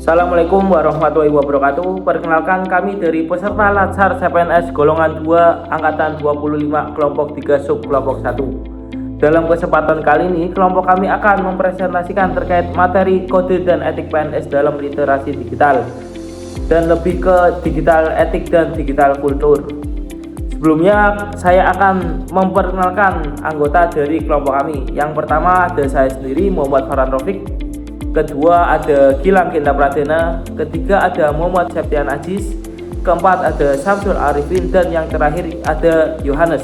Assalamualaikum warahmatullahi wabarakatuh. Perkenalkan, kami dari peserta Latsar CPNS golongan 2 angkatan 25 kelompok 3 sub kelompok 1. Dalam kesempatan kali ini, kelompok kami akan mempresentasikan terkait materi kode dan etik PNS dalam literasi digital dan lebih ke digital etik dan digital kultur. Sebelumnya, saya akan memperkenalkan anggota dari kelompok kami. Yang pertama ada saya sendiri, Muhammad Farhan Rafiq. Kedua ada Gilang Genta Pradana. Ketiga ada Muhammad Septian Ajis. Keempat ada Samsul Arifin. Dan yang terakhir ada Yohanes.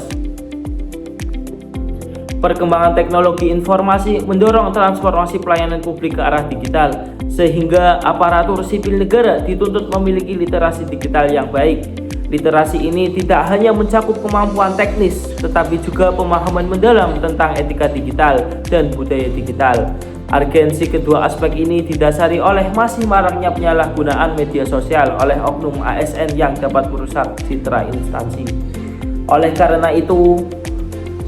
Perkembangan teknologi informasi mendorong transformasi pelayanan publik ke arah digital, sehingga aparatur sipil negara dituntut memiliki literasi digital yang baik. Literasi ini tidak hanya mencakup kemampuan teknis, tetapi juga pemahaman mendalam tentang etika digital dan budaya digital. Urgensi kedua aspek ini didasari oleh masih maraknya penyalahgunaan media sosial oleh oknum ASN yang dapat merusak citra instansi. Oleh karena itu,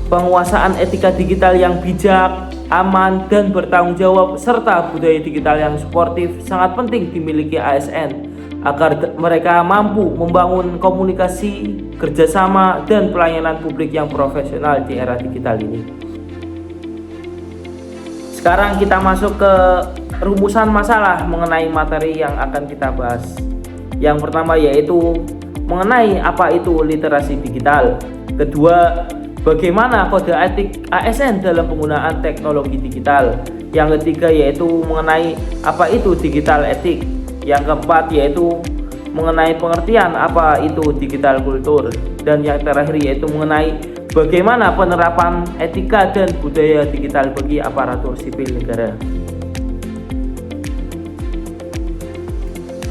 penguasaan etika digital yang bijak, aman, dan bertanggung jawab serta budaya digital yang suportif sangat penting dimiliki ASN agar mereka mampu membangun komunikasi, kerjasama, dan pelayanan publik yang profesional di era digital ini. Sekarang kita masuk ke rumusan masalah mengenai materi yang akan kita bahas. Yang pertama yaitu mengenai apa itu literasi digital. Kedua, bagaimana kode etik ASN dalam penggunaan teknologi digital. Yang ketiga yaitu mengenai apa itu digital etik. Yang keempat yaitu mengenai pengertian apa itu digital kultur. Dan yang terakhir yaitu mengenai bagaimana penerapan etika dan budaya digital bagi aparatur sipil negara.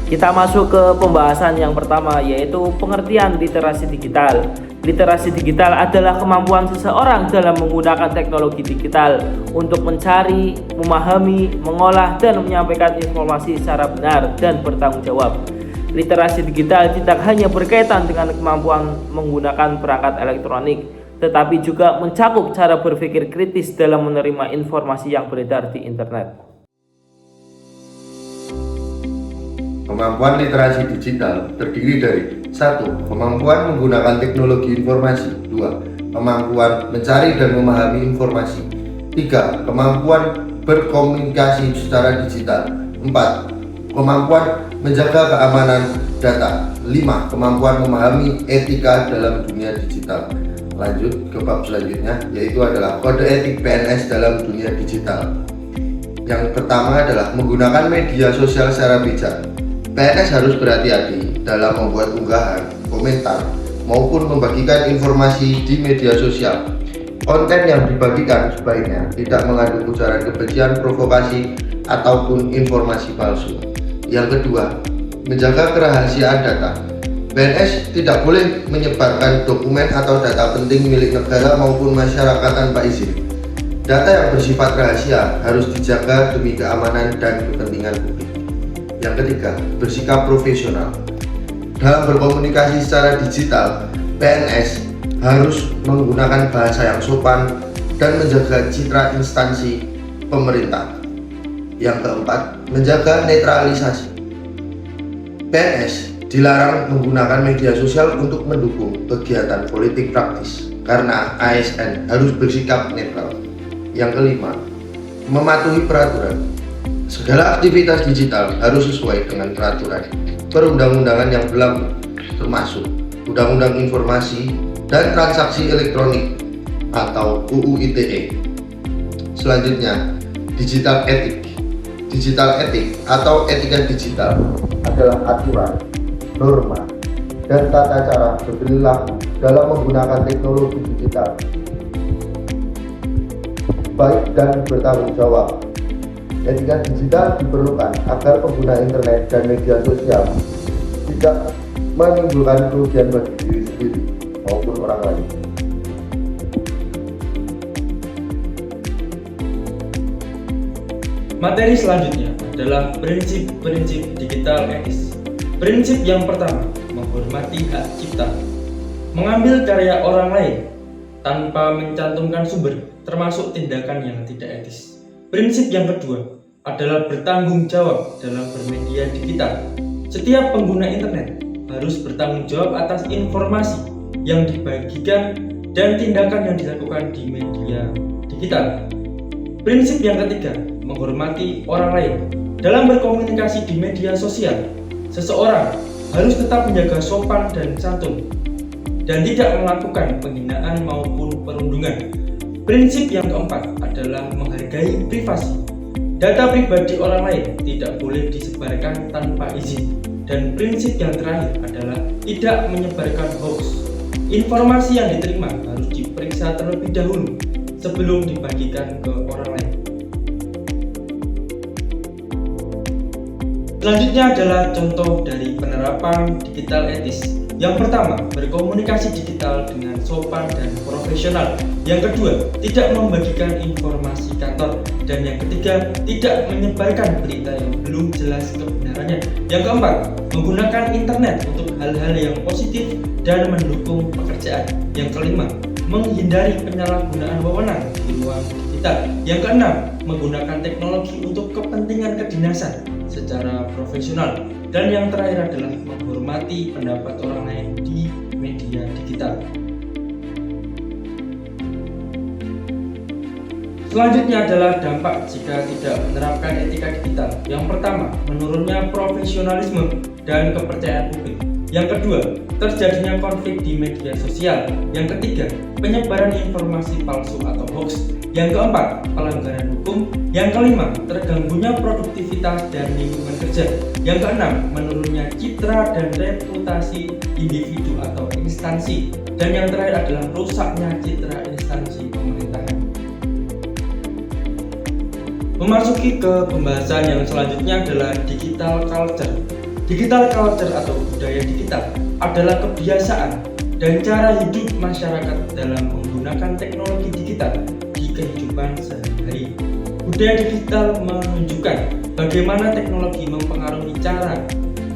Kita masuk ke pembahasan yang pertama yaitu pengertian literasi digital. Literasi digital adalah kemampuan seseorang dalam menggunakan teknologi digital untuk mencari, memahami, mengolah, dan menyampaikan informasi secara benar dan bertanggung jawab. Literasi digital tidak hanya berkaitan dengan kemampuan menggunakan perangkat elektronik, tetapi juga mencakup cara berpikir kritis dalam menerima informasi yang beredar di internet. Kemampuan literasi digital terdiri dari 1. Kemampuan menggunakan teknologi informasi. 2. Kemampuan mencari dan memahami informasi. 3. Kemampuan berkomunikasi secara digital. 4. Kemampuan menjaga keamanan data. 5. Kemampuan memahami etika dalam dunia digital. Lanjut ke bab selanjutnya, yaitu adalah kode etik PNS dalam dunia digital. Yang pertama adalah menggunakan media sosial secara bijak. PNS harus berhati-hati dalam membuat unggahan, komentar, maupun membagikan informasi di media sosial. Konten yang dibagikan sebaiknya tidak mengandung ujaran kebencian, provokasi, ataupun informasi palsu. Yang kedua, menjaga kerahasiaan data. PNS tidak boleh menyebarkan dokumen atau data penting milik negara maupun masyarakat tanpa izin. Data yang bersifat rahasia harus dijaga demi keamanan dan kepentingan publik. Yang ketiga, bersikap profesional. Dalam berkomunikasi secara digital, PNS harus menggunakan bahasa yang sopan dan menjaga citra instansi pemerintah. Yang keempat, menjaga netralisasi. PNS dilarang menggunakan media sosial untuk mendukung kegiatan politik praktis karena ASN harus bersikap netral. Yang kelima, mematuhi peraturan. Segala aktivitas digital harus sesuai dengan peraturan perundang-undangan yang berlaku, termasuk Undang-Undang Informasi dan Transaksi Elektronik atau UU ITE. Selanjutnya, digital etik. Digital etik atau etika digital adalah aturan, norma, dan tata cara berperilaku dalam menggunakan teknologi digital, baik dan bertanggung jawab. Etika digital diperlukan agar pengguna internet dan media sosial tidak menimbulkan kerugian bagi diri sendiri maupun orang lain. Materi selanjutnya adalah prinsip-prinsip digital etis. Prinsip yang pertama, menghormati hak cipta. Mengambil karya orang lain tanpa mencantumkan sumber, termasuk tindakan yang tidak etis. Prinsip yang kedua, adalah bertanggung jawab dalam bermedia digital. Setiap pengguna internet harus bertanggung jawab atas informasi yang dibagikan dan tindakan yang dilakukan di media digital. Prinsip yang ketiga, menghormati orang lain. Dalam berkomunikasi di media sosial, seseorang harus tetap menjaga sopan dan santun dan tidak melakukan penghinaan maupun perundungan. Prinsip yang keempat adalah menghargai privasi. Data pribadi orang lain tidak boleh disebarkan tanpa izin. Dan prinsip yang terakhir adalah tidak menyebarkan hoax. Informasi yang diterima harus diperiksa terlebih dahulu sebelum dibagikan ke orang lain. Selanjutnya adalah contoh dari penerapan digital etis. Yang pertama, berkomunikasi digital dengan sopan dan profesional. Yang kedua, tidak membagikan informasi kantor. Dan yang ketiga, tidak menyebarkan berita yang belum jelas kebenarannya. Yang keempat, menggunakan internet untuk hal-hal yang positif dan mendukung pekerjaan. Yang kelima, menghindari penyalahgunaan wewenang di ruang digital. Yang keenam, menggunakan teknologi untuk kepentingan kedinasan secara profesional. Dan yang terakhir adalah menghormati pendapat orang lain di media digital. Selanjutnya adalah dampak jika tidak menerapkan etika digital. Yang pertama, menurunnya profesionalisme dan kepercayaan publik. Yang kedua, terjadinya konflik di media sosial. Yang ketiga, penyebaran informasi palsu atau hoax. Yang keempat, pelanggaran hukum. Yang kelima, terganggunya produktivitas dan lingkungan kerja. Yang keenam, menurunnya citra dan reputasi individu atau instansi. Dan yang terakhir adalah rusaknya citra instansi pemerintahan. Memasuki ke pembahasan yang selanjutnya adalah digital culture. Digital culture atau budaya digital adalah kebiasaan dan cara hidup masyarakat dalam menggunakan teknologi digital di kehidupan sehari-hari. Budaya digital menunjukkan bagaimana teknologi mempengaruhi cara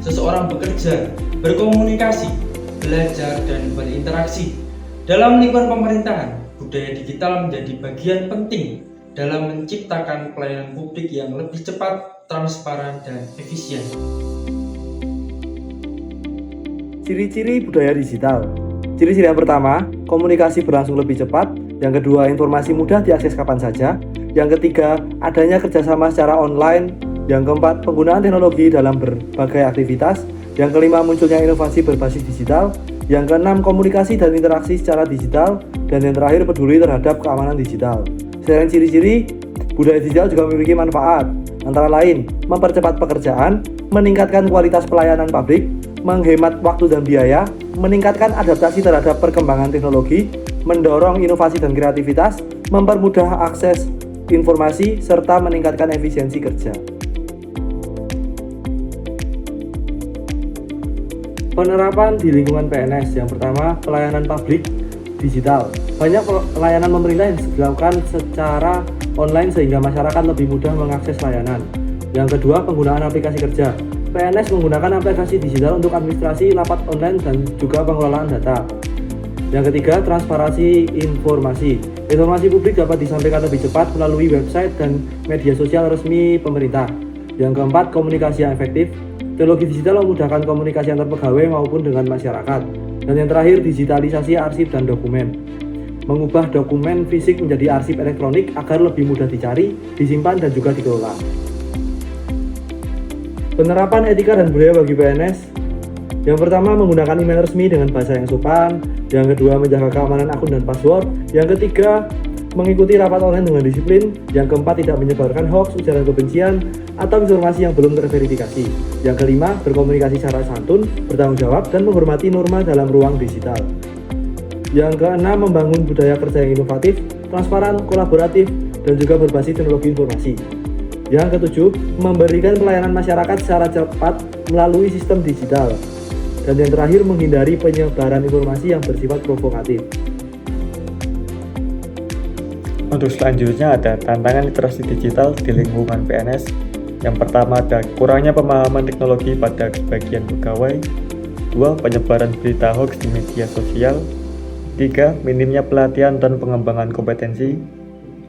seseorang bekerja, berkomunikasi, belajar, dan berinteraksi. Dalam lingkungan pemerintahan, budaya digital menjadi bagian penting dalam menciptakan pelayanan publik yang lebih cepat, transparan, dan efisien. Ciri-ciri budaya digital. Ciri-ciri yang pertama, komunikasi berlangsung lebih cepat. Yang kedua, informasi mudah diakses kapan saja. Yang ketiga, adanya kerjasama secara online. Yang keempat, penggunaan teknologi dalam berbagai aktivitas. Yang kelima, munculnya inovasi berbasis digital. Yang keenam, komunikasi dan interaksi secara digital. Dan yang terakhir, peduli terhadap keamanan digital. Selain ciri-ciri, budaya digital juga memiliki manfaat, antara lain mempercepat pekerjaan, meningkatkan kualitas pelayanan publik, menghemat waktu dan biaya, meningkatkan adaptasi terhadap perkembangan teknologi, mendorong inovasi dan kreativitas, mempermudah akses informasi, serta meningkatkan efisiensi kerja. Penerapan di lingkungan PNS. Yang pertama, pelayanan publik digital. Banyak pelayanan pemerintah yang dilakukan secara online sehingga masyarakat lebih mudah mengakses layanan. Yang kedua, penggunaan aplikasi kerja. PNS menggunakan aplikasi digital untuk administrasi rapat online dan juga pengelolaan data. Yang ketiga, transparansi informasi. Informasi publik dapat disampaikan lebih cepat melalui website dan media sosial resmi pemerintah. Yang keempat, komunikasi yang efektif. Teknologi digital memudahkan komunikasi antar pegawai maupun dengan masyarakat. Dan yang terakhir, digitalisasi arsip dan dokumen. Mengubah dokumen fisik menjadi arsip elektronik agar lebih mudah dicari, disimpan, dan juga dikelola. Penerapan etika dan budaya bagi PNS. Yang pertama, menggunakan email resmi dengan bahasa yang sopan. Yang kedua, menjaga keamanan akun dan password. Yang ketiga, mengikuti rapat online dengan disiplin. Yang keempat, tidak menyebarkan hoax, ujaran kebencian, atau informasi yang belum terverifikasi. Yang kelima, berkomunikasi secara santun, bertanggung jawab, dan menghormati norma dalam ruang digital. Yang keenam, membangun budaya kerja yang inovatif, transparan, kolaboratif, dan juga berbasis teknologi informasi. Yang ketujuh, memberikan pelayanan masyarakat secara cepat melalui sistem digital. Dan yang terakhir, menghindari penyebaran informasi yang bersifat provokatif. Untuk selanjutnya ada tantangan literasi digital di lingkungan PNS. Yang pertama ada kurangnya pemahaman teknologi pada sebagian pegawai. 2. Penyebaran berita hoax di media sosial. 3. Minimnya pelatihan dan pengembangan kompetensi.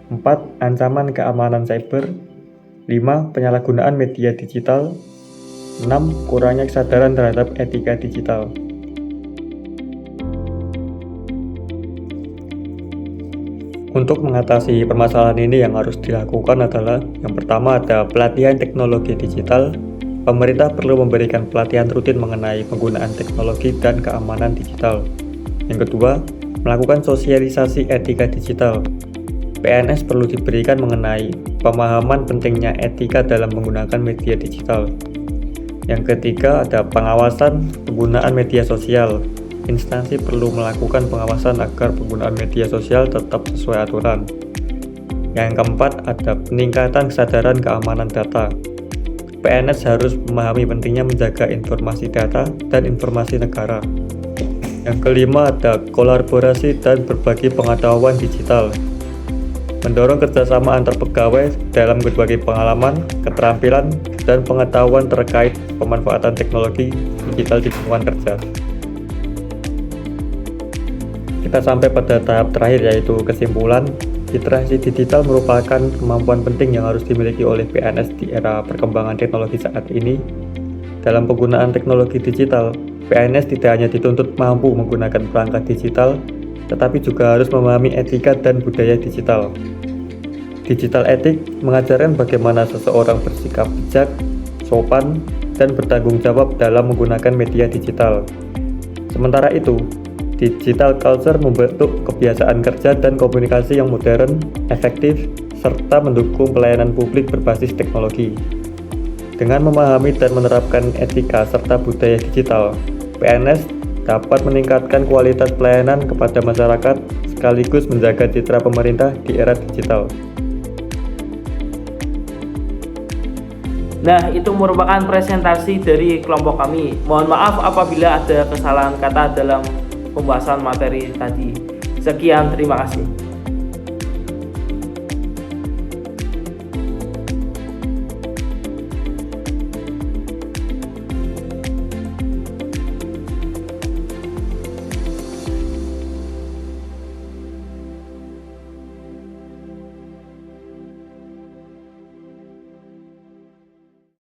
4. Ancaman keamanan cyber. 5. Penyalahgunaan media digital. 6. Kurangnya kesadaran terhadap etika digital. Untuk mengatasi permasalahan ini yang harus dilakukan adalah yang pertama ada pelatihan teknologi digital. Pemerintah perlu memberikan pelatihan rutin mengenai penggunaan teknologi dan keamanan digital. Yang kedua, melakukan sosialisasi etika digital. PNS perlu diberikan mengenai pemahaman pentingnya etika dalam menggunakan media digital. Yang ketiga, ada pengawasan penggunaan media sosial. Instansi perlu melakukan pengawasan agar penggunaan media sosial tetap sesuai aturan. Yang keempat, ada peningkatan kesadaran keamanan data. PNS harus memahami pentingnya menjaga informasi data dan informasi negara. Yang kelima, ada kolaborasi dan berbagi pengetahuan digital. Mendorong kerjasama antar pegawai dalam berbagi pengalaman, keterampilan, dan pengetahuan terkait pemanfaatan teknologi digital di lingkungan kerja. Kita sampai pada tahap terakhir, yaitu kesimpulan. Literasi digital merupakan kemampuan penting yang harus dimiliki oleh PNS di era perkembangan teknologi saat ini. Dalam penggunaan teknologi digital, PNS tidak hanya dituntut mampu menggunakan perangkat digital, tetapi juga harus memahami etika dan budaya digital. Digital etik mengajarkan bagaimana seseorang bersikap bijak, sopan, dan bertanggung jawab dalam menggunakan media digital. Sementara itu, digital culture membentuk kebiasaan kerja dan komunikasi yang modern, efektif, serta mendukung pelayanan publik berbasis teknologi. Dengan memahami dan menerapkan etika serta budaya digital, PNS dapat meningkatkan kualitas pelayanan kepada masyarakat sekaligus menjaga citra pemerintah di era digital. Nah, itu merupakan presentasi dari kelompok kami. Mohon maaf apabila ada kesalahan kata dalam pembahasan materi tadi. Sekian, terima kasih.